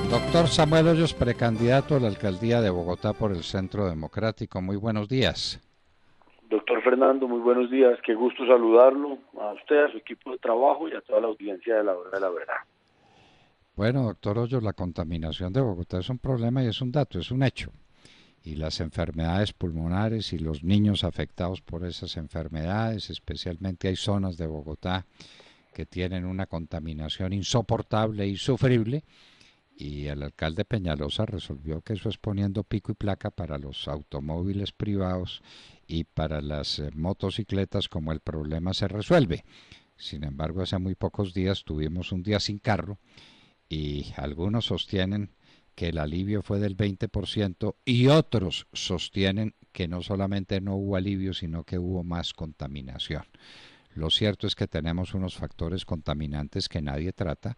Doctor Samuel Hoyos, precandidato a la alcaldía de Bogotá por el Centro Democrático. Muy buenos días. Doctor Fernando, muy buenos días. Qué gusto saludarlo a usted, a su equipo de trabajo y a toda la audiencia de la hora de la verdad. Bueno, doctor Hoyos, la contaminación de Bogotá es un problema y es un dato, es un hecho. Y las enfermedades pulmonares y los niños afectados por esas enfermedades, especialmente hay zonas de Bogotá que tienen una contaminación insoportable e insufrible, y el alcalde Peñalosa resolvió que eso es poniendo pico y placa para los automóviles privados y para las motocicletas como el problema se resuelve. Sin embargo, hace muy pocos días tuvimos un día sin carro y algunos sostienen que el alivio fue del 20% y otros sostienen que no solamente no hubo alivio, sino que hubo más contaminación. Lo cierto es que tenemos unos factores contaminantes que nadie trata,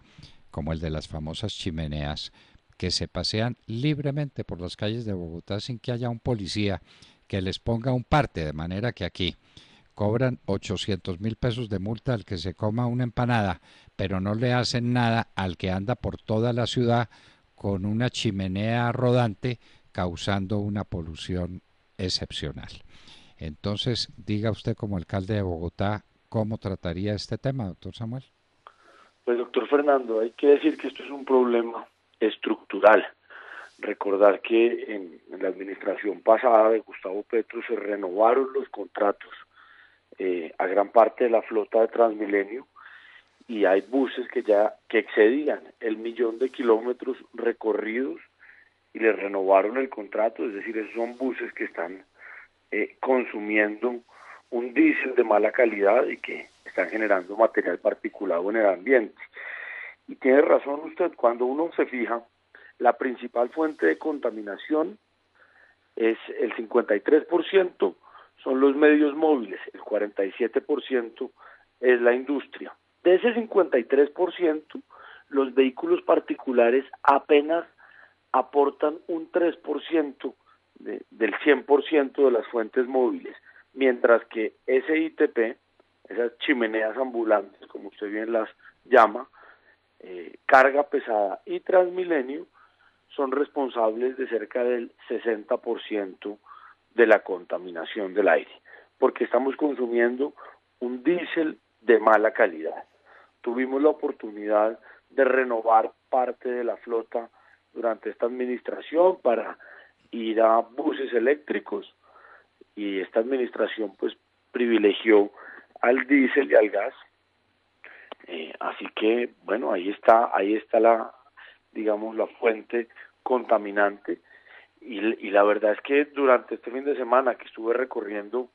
como el de las famosas chimeneas, que se pasean libremente por las calles de Bogotá sin que haya un policía que les ponga un parte, de manera que aquí cobran 800.000 pesos de multa al que se coma una empanada, pero no le hacen nada al que anda por toda la ciudad con una chimenea rodante causando una polución excepcional. Entonces, diga usted como alcalde de Bogotá, ¿cómo trataría este tema, doctor Samuel? Pues doctor Fernando, hay que decir que esto es un problema estructural. Recordar que en la administración pasada de Gustavo Petro se renovaron los contratos a gran parte de la flota de Transmilenio y hay buses que excedían el 1.000.000 de kilómetros recorridos y les renovaron el contrato, es decir, esos son buses que están consumiendo un diésel de mala calidad y que están generando material particulado en el ambiente. Y tiene razón usted, cuando uno se fija, la principal fuente de contaminación es el 53% son los medios móviles, el 47% es la industria. De ese 53%, los vehículos particulares apenas aportan un 3% del 100% de las fuentes móviles, mientras que SITP, esas chimeneas ambulantes, como usted bien las llama, carga pesada y Transmilenio, son responsables de cerca del 60% de la contaminación del aire, porque estamos consumiendo un diésel de mala calidad. Tuvimos la oportunidad de renovar parte de la flota durante esta administración para ir a buses eléctricos y esta administración pues privilegió al diésel y al gas. Así que bueno, ahí está la, digamos, la fuente contaminante y la verdad es que durante este fin de semana que estuve recorriendo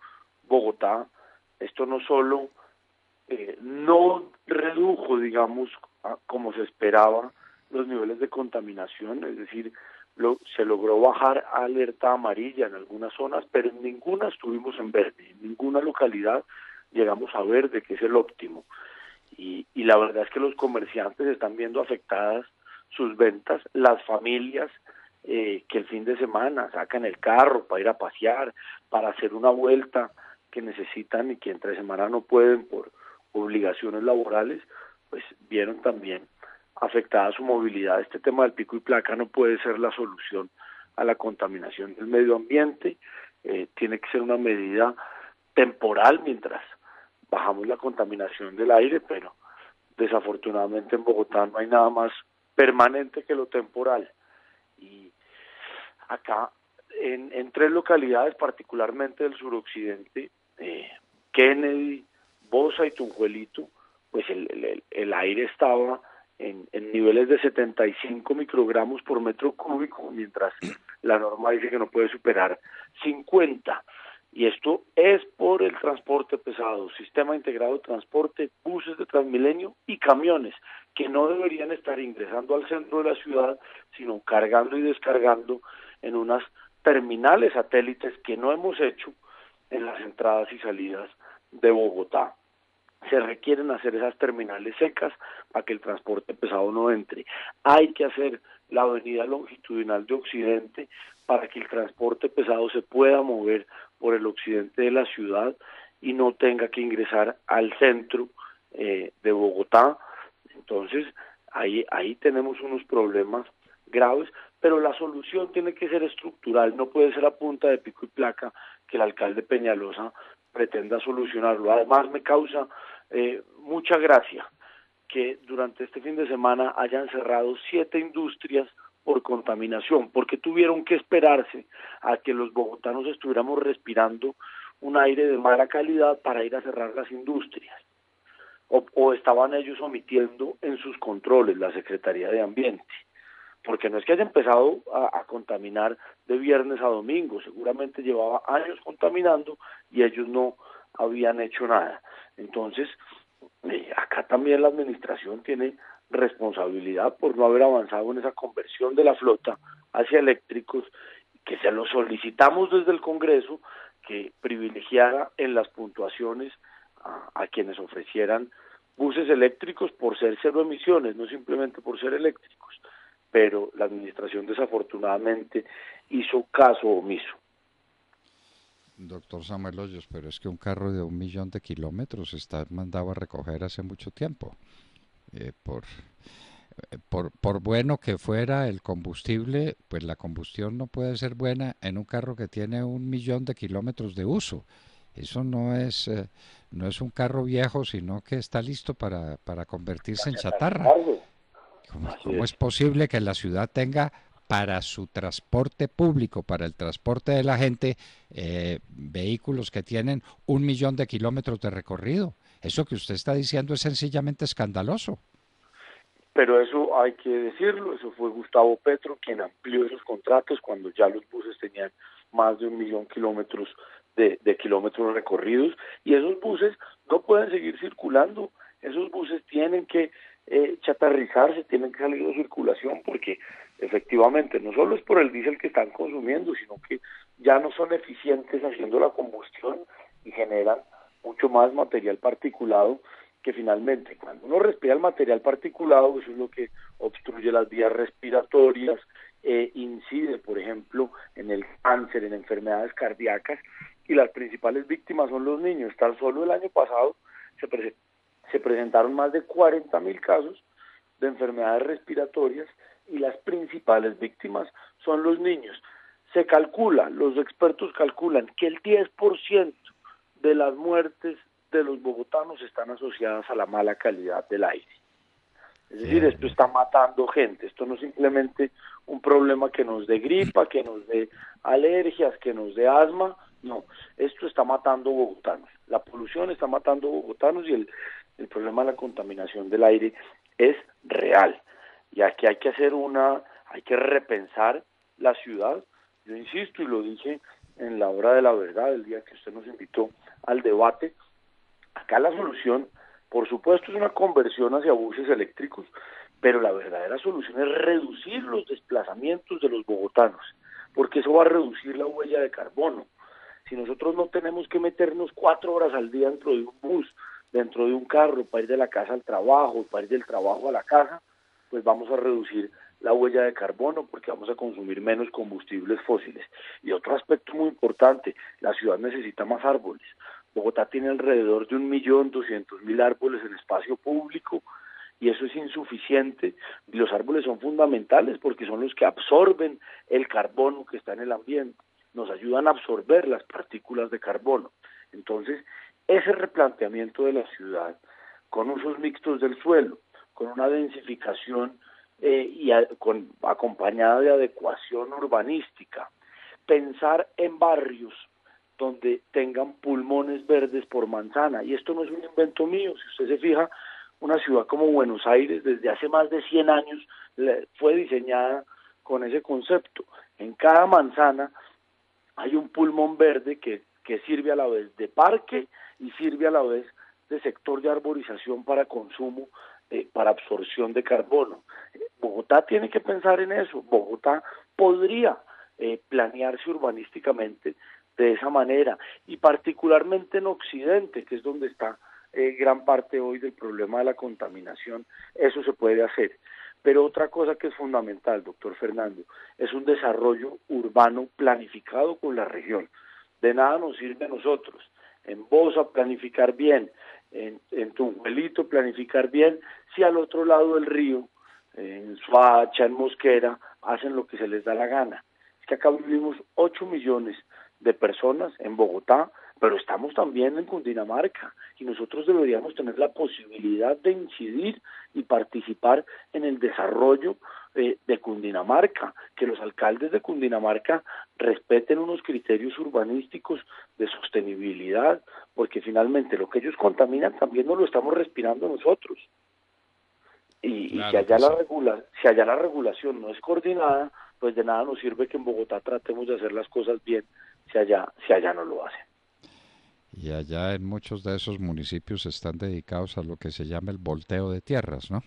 Bogotá, esto no solo no redujo, digamos, como se esperaba los niveles de contaminación, es decir, se logró bajar a alerta amarilla en algunas zonas, pero en ninguna estuvimos en verde, en ninguna localidad llegamos a verde, que es el óptimo. Y la verdad es que los comerciantes están viendo afectadas sus ventas, las familias que el fin de semana sacan el carro para ir a pasear, para hacer una vuelta que necesitan y que entre semana no pueden por obligaciones laborales, pues vieron también afectada su movilidad. Este tema del pico y placa no puede ser la solución a la contaminación del medio ambiente, tiene que ser una medida temporal mientras bajamos la contaminación del aire, pero desafortunadamente en Bogotá no hay nada más permanente que lo temporal. Y acá, en tres localidades, particularmente del suroccidente, Kennedy, Bosa y Tunjuelito, pues el aire estaba en niveles de 75 microgramos por metro cúbico, mientras la norma dice que no puede superar 50. Y esto es por el transporte pesado, sistema integrado de transporte, buses de Transmilenio y camiones, que no deberían estar ingresando al centro de la ciudad, sino cargando y descargando en unas terminales satélites que no hemos hecho en las entradas y salidas de Bogotá. Se requieren hacer esas terminales secas para que el transporte pesado no entre. Hay que hacer la avenida longitudinal de Occidente para que el transporte pesado se pueda mover por el occidente de la ciudad y no tenga que ingresar al centro de Bogotá. Entonces, ahí tenemos unos problemas graves, pero la solución tiene que ser estructural, no puede ser a punta de pico y placa que el alcalde Peñalosa pretenda solucionarlo. Además, me causa mucha gracia que durante este fin de semana hayan cerrado 7 industrias por contaminación, porque tuvieron que esperarse a que los bogotanos estuviéramos respirando un aire de mala calidad para ir a cerrar las industrias, o estaban ellos omitiendo en sus controles, la Secretaría de Ambiente, porque no es que haya empezado a contaminar de viernes a domingo, seguramente llevaba años contaminando y ellos no habían hecho nada. Entonces, acá también la administración tiene responsabilidad por no haber avanzado en esa conversión de la flota hacia eléctricos, que se lo solicitamos desde el Congreso, que privilegiara en las puntuaciones a quienes ofrecieran buses eléctricos por ser cero emisiones, no simplemente por ser eléctricos, pero la administración desafortunadamente hizo caso omiso. Doctor Samuel Hoyos, pero es que un carro de 1 millón de kilómetros está mandado a recoger hace mucho tiempo. Por bueno que fuera el combustible, pues la combustión no puede ser buena en un carro que tiene 1 millón de kilómetros de uso. Eso no es un carro viejo, sino que está listo para convertirse en chatarra. Así ¿Cómo es. es posible que la ciudad tenga para su transporte público, para el transporte de la gente, vehículos que tienen 1 millón de kilómetros de recorrido? Eso que usted está diciendo es sencillamente escandaloso. Pero eso hay que decirlo, eso fue Gustavo Petro quien amplió esos contratos cuando ya los buses tenían más de 1 millón de kilómetros recorridos, y esos buses no pueden seguir circulando, esos buses tienen que chatarrizarse, tienen que salir de circulación, porque efectivamente no solo es por el diésel que están consumiendo, sino que ya no son eficientes haciendo la combustión y generan mucho más material particulado, que finalmente cuando uno respira el material particulado, eso es lo que obstruye las vías respiratorias, incide, por ejemplo, en el cáncer, en enfermedades cardíacas, y las principales víctimas son los niños. Tan solo el año pasado se presentaron más de 40.000 casos de enfermedades respiratorias, y las principales víctimas son los niños. Se calcula, los expertos calculan que el 10% de las muertes de los bogotanos están asociadas a la mala calidad del aire. Es decir, Qué, esto está matando gente, esto no es simplemente un problema que nos dé gripa, que nos dé alergias, que nos dé asma, no, esto está matando bogotanos, la polución está matando bogotanos, y el problema de la contaminación del aire es real, y aquí hay que hay que repensar la ciudad. Yo insisto y lo dije en la hora de la verdad, el día que usted nos invitó al debate. Acá la solución, por supuesto, es una conversión hacia buses eléctricos, pero la verdadera solución es reducir los desplazamientos de los bogotanos, porque eso va a reducir la huella de carbono. Si nosotros no tenemos que meternos 4 horas al día dentro de un bus, dentro de un carro, para ir de la casa al trabajo, para ir del trabajo a la casa, pues vamos a reducir la huella de carbono, porque vamos a consumir menos combustibles fósiles. Y otro aspecto muy importante, la ciudad necesita más árboles. Bogotá tiene alrededor de 1.200.000 árboles en espacio público, y eso es insuficiente, y los árboles son fundamentales porque son los que absorben el carbono que está en el ambiente, nos ayudan a absorber las partículas de carbono. Entonces, ese replanteamiento de la ciudad, con usos mixtos del suelo, con una densificación acompañada de adecuación urbanística, pensar en barrios donde tengan pulmones verdes por manzana, y esto no es un invento mío. Si usted se fija, una ciudad como Buenos Aires desde hace más de 100 años fue diseñada con ese concepto. En cada manzana hay un pulmón verde que sirve a la vez de parque y sirve a la vez de sector de arborización para consumo, para absorción de carbono. Bogotá tiene que pensar en eso. Bogotá podría planearse urbanísticamente de esa manera, y particularmente en Occidente, que es donde está gran parte hoy del problema de la contaminación, eso se puede hacer. Pero otra cosa que es fundamental, doctor Fernando, es un desarrollo urbano planificado con la región. De nada nos sirve a nosotros en Bosa planificar bien, en Tunjuelito, planificar bien, si al otro lado del río, en Soacha, en Mosquera, hacen lo que se les da la gana. Es que acá vivimos 8 millones de personas en Bogotá, pero estamos también en Cundinamarca y nosotros deberíamos tener la posibilidad de incidir y participar en el desarrollo de Cundinamarca, que los alcaldes de Cundinamarca respeten unos criterios urbanísticos de sostenibilidad, porque finalmente lo que ellos contaminan también nos lo estamos respirando nosotros. Y Claro que sí. si allá la regulación no es coordinada, pues de nada nos sirve que en Bogotá tratemos de hacer las cosas bien si allá no lo hacen. Y allá en muchos de esos municipios están dedicados a lo que se llama el volteo de tierras, ¿no?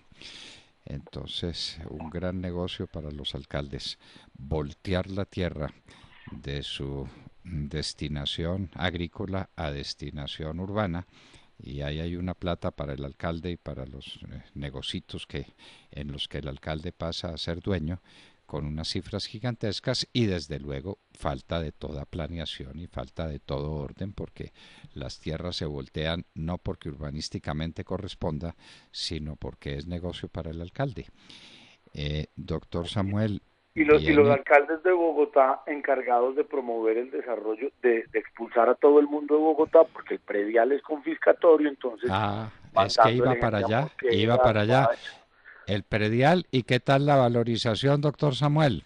Entonces, un gran negocio para los alcaldes, voltear la tierra de su destinación agrícola a destinación urbana, y ahí hay una plata para el alcalde y para los negocios en los que el alcalde pasa a ser dueño, con unas cifras gigantescas, y desde luego falta de toda planeación y falta de todo orden, porque las tierras se voltean no porque urbanísticamente corresponda, sino porque es negocio para el alcalde. Doctor Samuel, Y los viene... alcaldes de Bogotá encargados de promover el desarrollo, de expulsar a todo el mundo de Bogotá, porque el predial es confiscatorio, entonces Ah, van es que dándole iba para gente a allá, iba Mosquera, para allá. El predial, ¿y qué tal la valorización, doctor Samuel?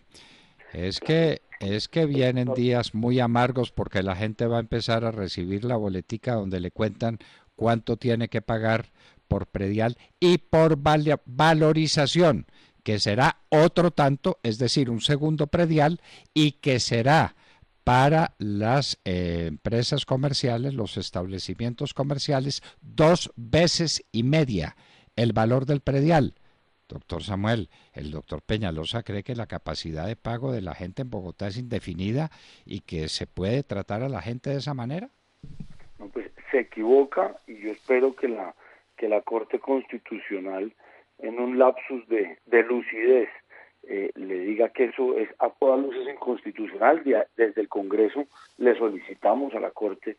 Es que vienen días muy amargos porque la gente va a empezar a recibir la boletica donde le cuentan cuánto tiene que pagar por predial y por valorización, que será otro tanto, es decir, un segundo predial, y que será para las empresas comerciales, los establecimientos comerciales, 2 veces y media el valor del predial. Doctor Samuel, el doctor Peñalosa cree que la capacidad de pago de la gente en Bogotá es indefinida y que se puede tratar a la gente de esa manera. no, pues se equivoca y yo espero que la Corte Constitucional en un lapsus de lucidez le diga que eso es a todas luces inconstitucional. Desde el Congreso le solicitamos a la Corte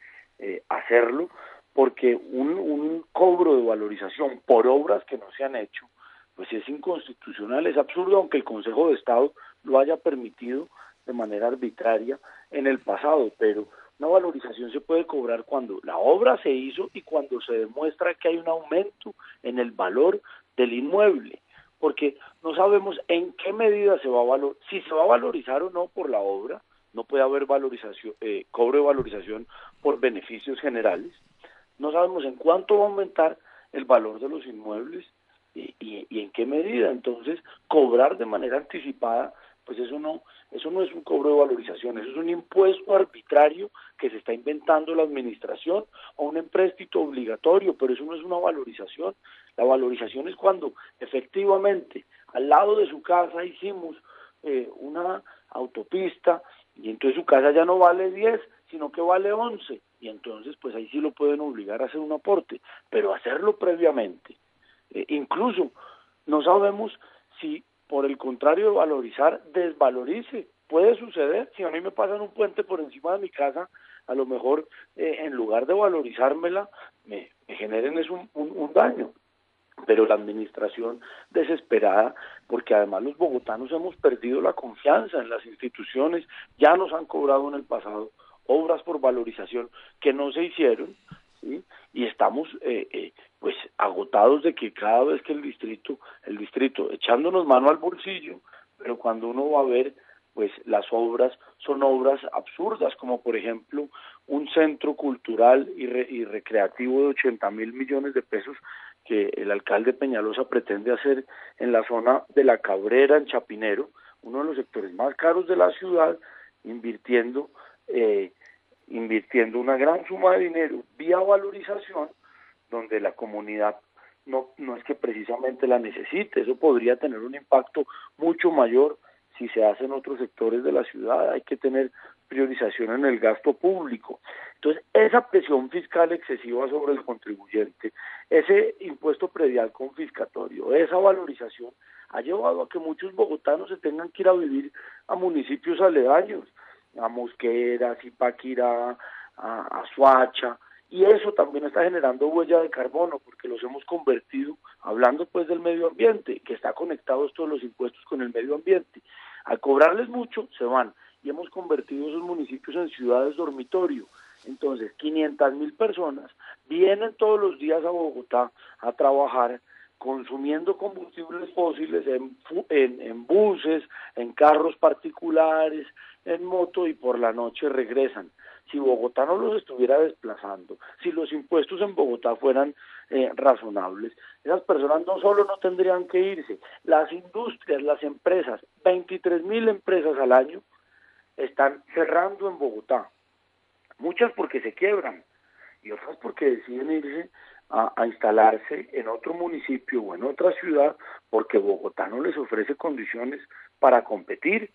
hacerlo, porque un cobro de valorización por obras que no se han hecho, pues es inconstitucional, es absurdo, aunque el Consejo de Estado lo haya permitido de manera arbitraria en el pasado, pero una valorización se puede cobrar cuando la obra se hizo y cuando se demuestra que hay un aumento en el valor del inmueble, porque no sabemos en qué medida se va a valorizar, si se va a valorizar o no por la obra. No puede haber valorización, cobro de valorización por beneficios generales. No sabemos en cuánto va a aumentar el valor de los inmuebles y en qué medida. Entonces, cobrar de manera anticipada, pues eso no es un cobro de valorización, eso es un impuesto arbitrario que se está inventando la administración o un empréstito obligatorio, pero eso no es una valorización. La valorización es cuando efectivamente al lado de su casa hicimos una autopista y entonces su casa ya no vale 10, sino que vale 11, y entonces pues ahí sí lo pueden obligar a hacer un aporte, pero hacerlo previamente. Incluso no sabemos si por el contrario de valorizar, desvalorice. Puede suceder, si a mí me pasan un puente por encima de mi casa, a lo mejor en lugar de valorizármela, me generen es un daño. Pero la administración desesperada, porque además los bogotanos hemos perdido la confianza en las instituciones, ya nos han cobrado en el pasado obras por valorización que no se hicieron, ¿sí? Y estamos pues agotados de que cada vez que el distrito echándonos mano al bolsillo, pero cuando uno va a ver, pues las obras son obras absurdas, como por ejemplo un centro cultural y recreativo de 80.000 millones de pesos que el alcalde Peñalosa pretende hacer en la zona de La Cabrera, en Chapinero, uno de los sectores más caros de la ciudad, invirtiendo invirtiendo una gran suma de dinero vía valorización, donde la comunidad no es que precisamente la necesite. Eso podría tener un impacto mucho mayor si se hace en otros sectores de la ciudad. Hay que tener priorización en el gasto público. Entonces, esa presión fiscal excesiva sobre el contribuyente, ese impuesto predial confiscatorio, esa valorización, ha llevado a que muchos bogotanos se tengan que ir a vivir a municipios aledaños, a Mosquera, a Zipaquirá, a Soacha, y eso también está generando huella de carbono, porque los hemos convertido, hablando pues del medio ambiente, que está conectado esto de los impuestos con el medio ambiente, al cobrarles mucho se van, y hemos convertido esos municipios en ciudades dormitorio. Entonces 500.000 personas vienen todos los días a Bogotá a trabajar, consumiendo combustibles fósiles en buses, en carros particulares, en moto, y por la noche regresan. Si Bogotá no los estuviera desplazando, si los impuestos en Bogotá fueran razonables, esas personas no solo no tendrían que irse, las industrias, las empresas, 23.000 empresas al año están cerrando en Bogotá, muchas porque se quiebran y otras porque deciden irse a instalarse en otro municipio o en otra ciudad porque Bogotá no les ofrece condiciones para competir.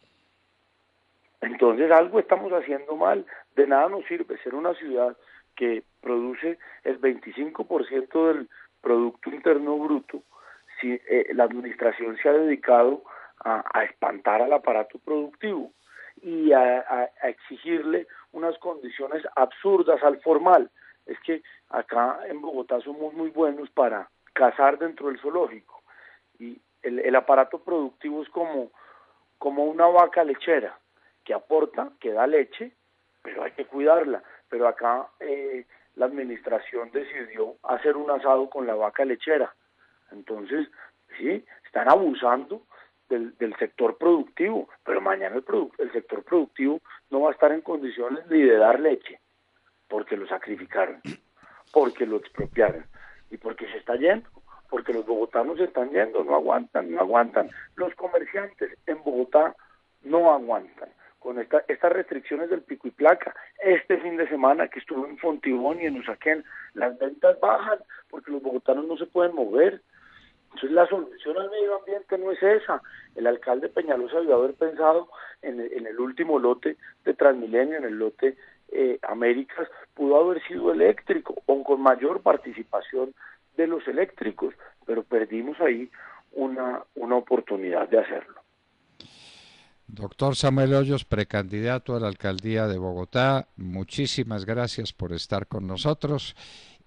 Entonces algo estamos haciendo mal. De nada nos sirve ser una ciudad que produce el 25% del Producto Interno Bruto si la administración se ha dedicado a espantar al aparato productivo y a exigirle unas condiciones absurdas al formal. Es que acá en Bogotá somos muy buenos para cazar dentro del zoológico y el aparato productivo es como una vaca lechera que aporta, que da leche, pero hay que cuidarla. Pero acá la administración decidió hacer un asado con la vaca lechera. Entonces, sí, están abusando del sector productivo, pero mañana el sector productivo no va a estar en condiciones ni de dar leche, porque lo sacrificaron, porque lo expropiaron, y porque se está yendo, porque los bogotanos se están yendo, no aguantan. Los comerciantes en Bogotá no aguantan. Con estas restricciones del pico y placa, este fin de semana que estuve en Fontibón y en Usaquén, las ventas bajan porque los bogotanos no se pueden mover. Entonces la solución al medio ambiente no es esa. El alcalde Peñalosa debió haber pensado en el último lote de Transmilenio, en el lote Américas, pudo haber sido eléctrico o con mayor participación de los eléctricos, pero perdimos ahí una oportunidad de hacerlo. Doctor Samuel Hoyos, precandidato a la alcaldía de Bogotá, muchísimas gracias por estar con nosotros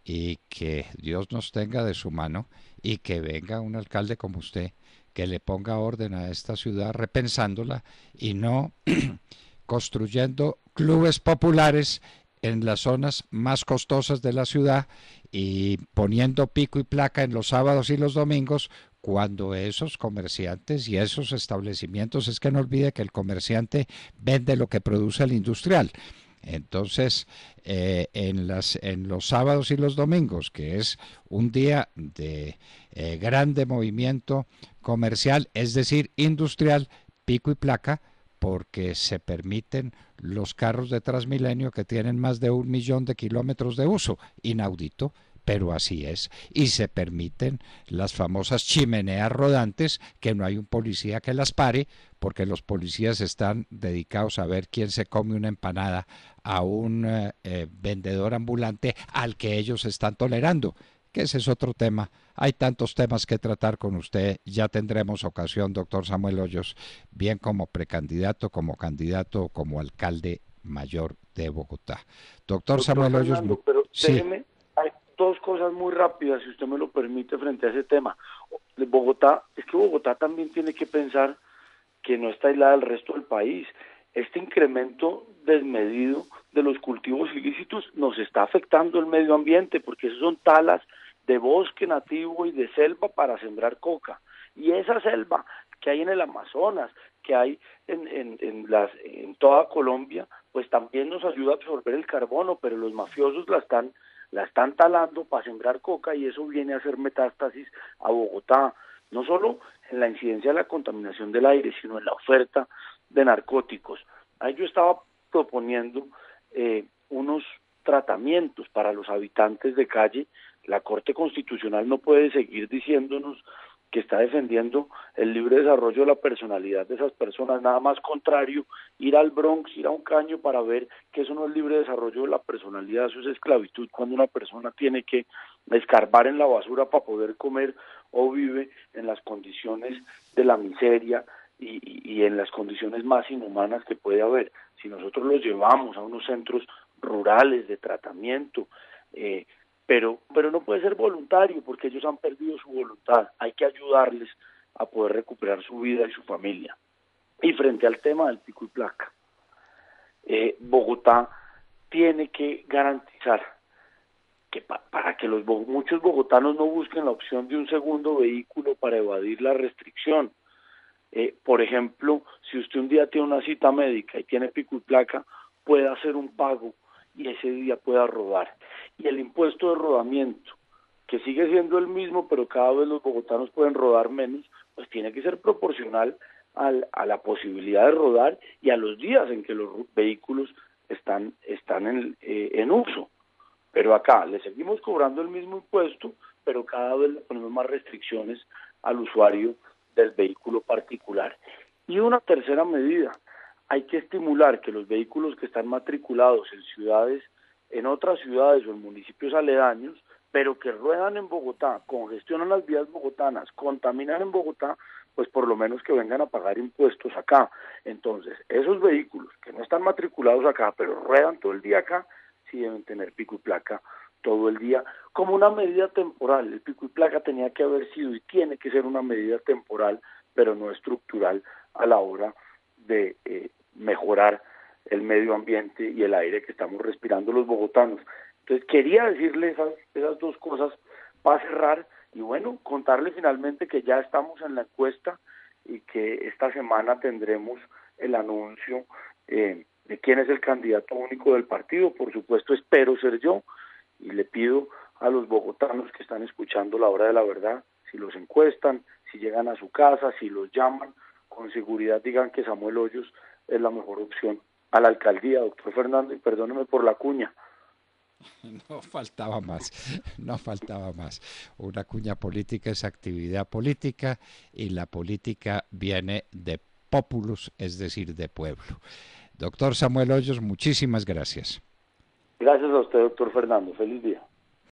y que Dios nos tenga de su mano y que venga un alcalde como usted que le ponga orden a esta ciudad repensándola y no construyendo clubes populares en las zonas más costosas de la ciudad y poniendo pico y placa en los sábados y los domingos cuando esos comerciantes y esos establecimientos, es que no olvide que el comerciante vende lo que produce el industrial. Entonces, en los sábados y los domingos, que es un día de grande movimiento comercial, es decir, industrial, pico y placa, porque se permiten los carros de Transmilenio que tienen más de 1 millón de kilómetros de uso, inaudito, pero así es, y se permiten las famosas chimeneas rodantes que no hay un policía que las pare, porque los policías están dedicados a ver quién se come una empanada a un vendedor ambulante al que ellos están tolerando, que ese es otro tema. Hay tantos temas que tratar con usted, ya tendremos ocasión, doctor Samuel Hoyos, bien como precandidato, como candidato, como alcalde mayor de Bogotá. Doctor Samuel Hoyos, Fernando, pero sí. déjeme, hay dos cosas muy rápidas, si usted me lo permite, frente a ese tema. Bogotá, es que Bogotá también tiene que pensar que no está aislada del resto del país. Este incremento desmedido de los cultivos ilícitos nos está afectando el medio ambiente, porque esos son talas de bosque nativo y de selva para sembrar coca. Y esa selva que hay en el Amazonas, que hay en toda Colombia, pues también nos ayuda a absorber el carbono, pero los mafiosos la están talando para sembrar coca y eso viene a hacer metástasis a Bogotá, no solo en la incidencia de la contaminación del aire, sino en la oferta de narcóticos. Ahí yo estaba proponiendo unos tratamientos para los habitantes de calle. La Corte Constitucional no puede seguir diciéndonos que está defendiendo el libre desarrollo de la personalidad de esas personas, nada más contrario, ir al Bronx, ir a un caño para ver que eso no es libre desarrollo de la personalidad, eso es esclavitud, cuando una persona tiene que escarbar en la basura para poder comer o vive en las condiciones de la miseria y en las condiciones más inhumanas que puede haber. Si nosotros los llevamos a unos centros rurales de tratamiento, eh, pero no puede ser voluntario porque ellos han perdido su voluntad. Hay que ayudarles a poder recuperar su vida y su familia. Y frente al tema del pico y placa, Bogotá tiene que garantizar que para que muchos bogotanos no busquen la opción de un segundo vehículo para evadir la restricción. Por ejemplo, si usted un día tiene una cita médica y tiene pico y placa, puede hacer un pago y ese día pueda rodar. Y el impuesto de rodamiento, que sigue siendo el mismo, pero cada vez los bogotanos pueden rodar menos, pues tiene que ser proporcional a la posibilidad de rodar y a los días en que los vehículos están en uso. Pero acá le seguimos cobrando el mismo impuesto, pero cada vez le ponemos más restricciones al usuario del vehículo particular. Y una tercera medida, hay que estimular que los vehículos que están matriculados en ciudades, en otras ciudades o en municipios aledaños, pero que ruedan en Bogotá, congestionan las vías bogotanas, contaminan en Bogotá, pues por lo menos que vengan a pagar impuestos acá. Entonces, esos vehículos que no están matriculados acá, pero ruedan todo el día acá, sí deben tener pico y placa todo el día, como una medida temporal. El pico y placa tenía que haber sido y tiene que ser una medida temporal, pero no estructural a la hora de mejorar el medio ambiente y el aire que estamos respirando los bogotanos. Entonces quería decirle esas dos cosas para cerrar y bueno, contarle finalmente que ya estamos en la encuesta y que esta semana tendremos el anuncio de quién es el candidato único del partido. Por supuesto espero ser yo y le pido a los bogotanos que están escuchando La Hora de la Verdad, si los encuestan, si llegan a su casa, si los llaman, con seguridad digan que Samuel Hoyos es la mejor opción a la alcaldía, doctor Fernando, y perdóneme por la cuña. No faltaba más, no faltaba más. Una cuña política es actividad política y la política viene de populus, es decir, de pueblo. Doctor Samuel Hoyos, muchísimas gracias. Gracias a usted, doctor Fernando. Feliz día.